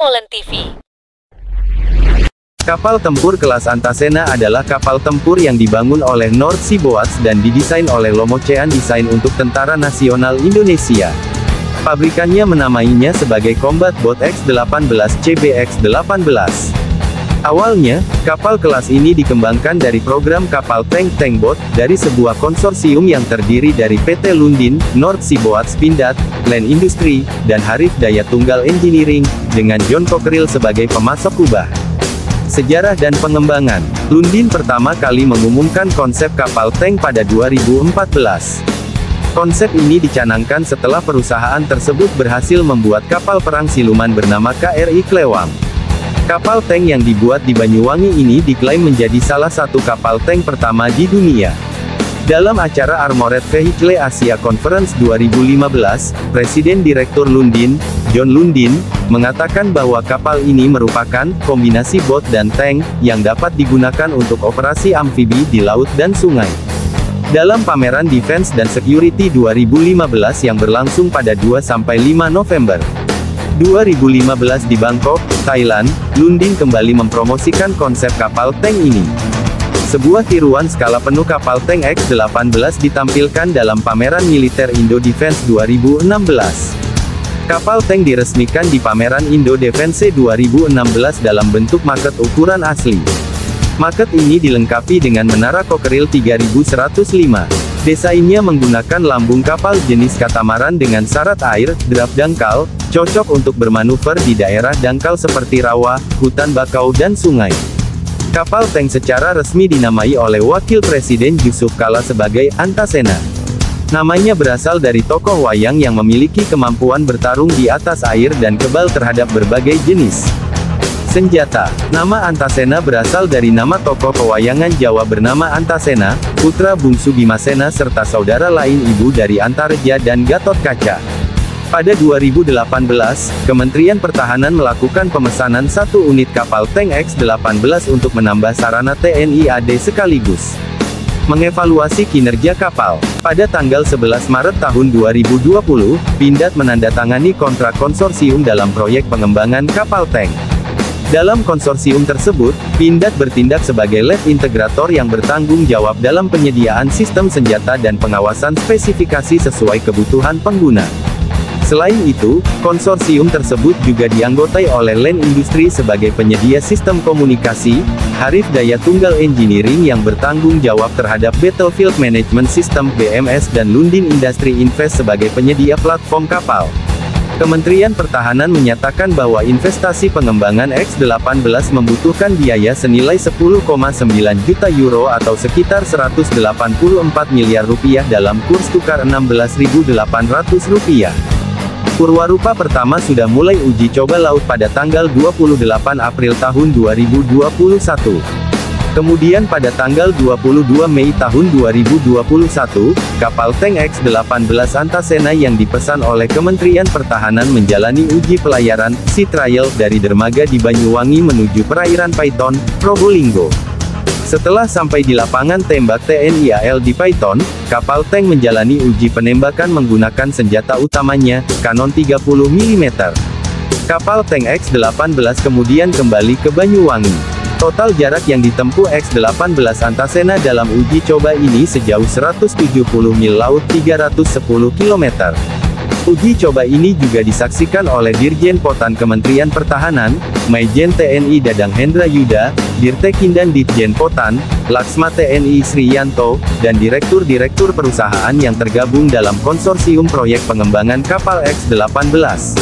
Molen TV. Kapal tempur kelas Antasena adalah kapal tempur yang dibangun oleh North Sea Boats dan didesain oleh Lomocean Design untuk Tentara Nasional Indonesia. Pabrikannya menamainya sebagai Combat Boat X-18 CBX-18. Awalnya, kapal kelas ini dikembangkan dari program kapal tank boat, dari sebuah konsorsium yang terdiri dari PT Lundin, North Sea Boats Pindad, Land Industry, dan Harif Daya Tunggal Engineering, dengan John Cockerill sebagai pemasok kubah. Sejarah dan pengembangan. Lundin pertama kali mengumumkan konsep kapal tank pada 2014. Konsep ini dicanangkan setelah perusahaan tersebut berhasil membuat kapal perang siluman bernama KRI Klewang. Kapal tank yang dibuat di Banyuwangi ini diklaim menjadi salah satu kapal tank pertama di dunia. Dalam acara Armored Vehicle Asia Conference 2015, Presiden Direktur Lundin, John Lundin, mengatakan bahwa kapal ini merupakan kombinasi boat dan tank yang dapat digunakan untuk operasi amfibi di laut dan sungai. Dalam pameran Defense dan Security 2015 yang berlangsung pada 2-5 November 2015 di Bangkok, Thailand, Lundin kembali mempromosikan konsep kapal tank ini. Sebuah tiruan skala penuh kapal tank X-18 ditampilkan dalam pameran militer Indo Defense 2016. Kapal tank diresmikan di pameran Indo Defense 2016 dalam bentuk maket ukuran asli. Maket ini dilengkapi dengan menara Cockerill 3105. Desainnya menggunakan lambung kapal jenis katamaran dengan syarat air, draft dangkal, cocok untuk bermanuver di daerah dangkal seperti rawa, hutan bakau dan sungai. Kapal tank secara resmi dinamai oleh Wakil Presiden Yusuf Kala sebagai Antasena. Namanya berasal dari tokoh wayang yang memiliki kemampuan bertarung di atas air dan kebal terhadap berbagai jenis senjata. Nama Antasena berasal dari nama tokoh pewayangan Jawa bernama Antasena, putra bungsu Bimasena serta saudara lain ibu dari Antareja dan Gatot Kaca. Pada 2018, Kementerian Pertahanan melakukan pemesanan 1 unit kapal tank X-18 untuk menambah sarana TNI AD sekaligus mengevaluasi kinerja kapal. Pada tanggal 11 Maret tahun 2020, Pindad menandatangani kontrak konsorsium dalam proyek pengembangan kapal tank. Dalam konsorsium tersebut, Pindad bertindak sebagai lead integrator yang bertanggung jawab dalam penyediaan sistem senjata dan pengawasan spesifikasi sesuai kebutuhan pengguna. Selain itu, konsorsium tersebut juga dianggotai oleh Land Industry sebagai penyedia sistem komunikasi, Harif Daya Tunggal Engineering yang bertanggung jawab terhadap Battlefield Management System (BMS) dan Lundin Industry Invest sebagai penyedia platform kapal. Kementerian Pertahanan menyatakan bahwa investasi pengembangan X-18 membutuhkan biaya senilai 10,9 juta euro atau sekitar 184 miliar rupiah dalam kurs tukar 16.800 rupiah. Purwarupa pertama sudah mulai uji coba laut pada tanggal 28 April tahun 2021. Kemudian pada tanggal 22 Mei tahun 2021, kapal tank X-18 Antasena yang dipesan oleh Kementerian Pertahanan menjalani uji pelayaran, sea trial, dari dermaga di Banyuwangi menuju perairan Paiton, Probolinggo. Setelah sampai di lapangan tembak TNI AL di Paiton, kapal tank menjalani uji penembakan menggunakan senjata utamanya, kanon 30 mm. Kapal tank X-18 kemudian kembali ke Banyuwangi. Total jarak yang ditempuh X-18 Antasena dalam uji coba ini sejauh 170 mil laut 310 km. Uji coba ini juga disaksikan oleh Dirjen Potan Kementerian Pertahanan, Maijen TNI Dadang Hendra Yuda, Dirtekindan Ditjen Potan, Laksma TNI Sriyanto, dan direktur-direktur perusahaan yang tergabung dalam konsorsium proyek pengembangan kapal X-18.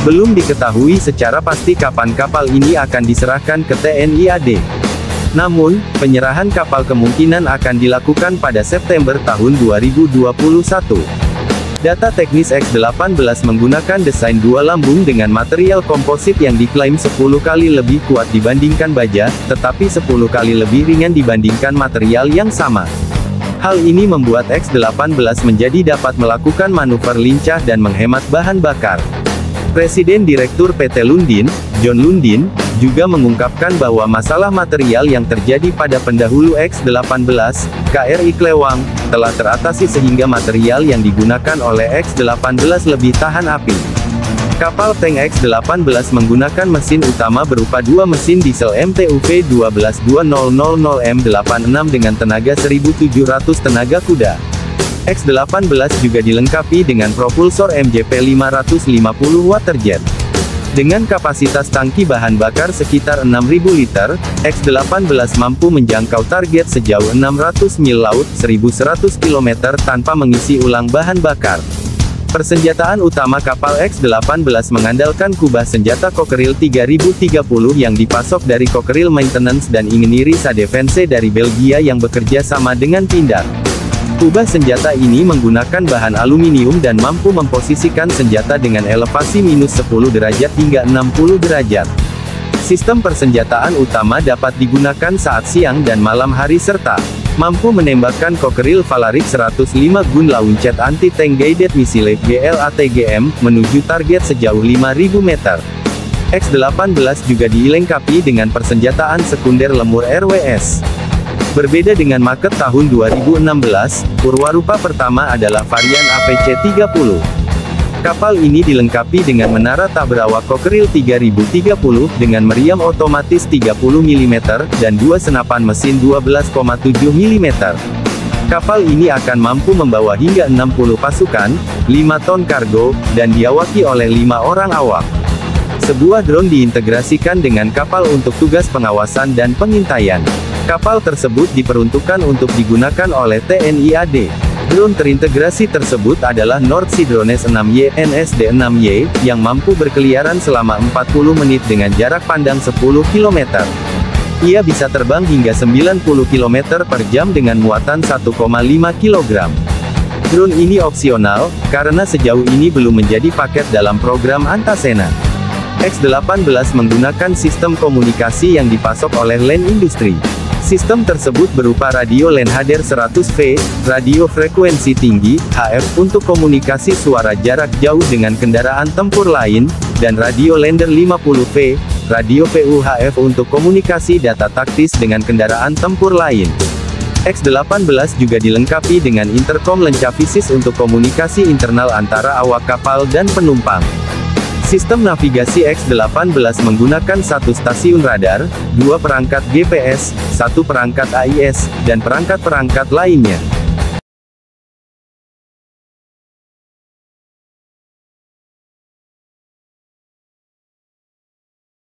Belum diketahui secara pasti kapan kapal ini akan diserahkan ke TNI AD. Namun, penyerahan kapal kemungkinan akan dilakukan pada September tahun 2021. Data teknis X-18 menggunakan desain dua lambung dengan material komposit yang diklaim 10 kali lebih kuat dibandingkan baja, tetapi 10 kali lebih ringan dibandingkan material yang sama. Hal ini membuat X-18 menjadi dapat melakukan manuver lincah dan menghemat bahan bakar. Presiden Direktur PT Lundin, John Lundin, juga mengungkapkan bahwa masalah material yang terjadi pada pendahulu X-18, KRI Klewang, telah teratasi sehingga material yang digunakan oleh X-18 lebih tahan api. Kapal tank X-18 menggunakan mesin utama berupa dua mesin diesel MTU V12200M86 dengan tenaga 1.700 tenaga kuda. X-18 juga dilengkapi dengan propulsor MJP 550 waterjet. Dengan kapasitas tangki bahan bakar sekitar 6.000 liter, X-18 mampu menjangkau target sejauh 600 mil laut 1.100 km tanpa mengisi ulang bahan bakar. Persenjataan utama kapal X-18 mengandalkan kubah senjata Cockerill 3030 yang dipasok dari Cockerill Maintenance dan Ingenieurse Defense dari Belgia yang bekerja sama dengan Pindad. Kubah senjata ini menggunakan bahan aluminium dan mampu memposisikan senjata dengan elevasi minus 10 derajat hingga 60 derajat. Sistem persenjataan utama dapat digunakan saat siang dan malam hari serta mampu menembakkan Cockerill Valarik 105 gun launchet anti-tank guided missile GLATGM menuju target sejauh 5.000 meter. X-18 juga dilengkapi dengan persenjataan sekunder lemur RWS. Berbeda dengan market tahun 2016, Purwarupa pertama adalah varian APC-30. Kapal ini dilengkapi dengan menara tak berawak Cockerill 3030, dengan meriam otomatis 30 mm, dan dua senapan mesin 12,7 mm. Kapal ini akan mampu membawa hingga 60 pasukan, 5 ton kargo, dan diawaki oleh 5 orang awak. Sebuah drone diintegrasikan dengan kapal untuk tugas pengawasan dan pengintaian. Kapal tersebut diperuntukkan untuk digunakan oleh TNI AD. Drone terintegrasi tersebut adalah North Sea Drones 6Y NSD-6Y, yang mampu berkeliaran selama 40 menit dengan jarak pandang 10 km. Ia bisa terbang hingga 90 km per jam dengan muatan 1,5 kg. Drone ini opsional, karena sejauh ini belum menjadi paket dalam program Antasena. X-18 menggunakan sistem komunikasi yang dipasok oleh Land Industry. Sistem tersebut berupa radio Lanhader 100V, radio frekuensi tinggi, HF, untuk komunikasi suara jarak jauh dengan kendaraan tempur lain, dan radio Lander 50V, radio PUHF untuk komunikasi data taktis dengan kendaraan tempur lain. X-18 juga dilengkapi dengan intercom lencavisis untuk komunikasi internal antara awak kapal dan penumpang. Sistem navigasi X-18 menggunakan satu stasiun radar, dua perangkat GPS, satu perangkat AIS, dan perangkat-perangkat lainnya.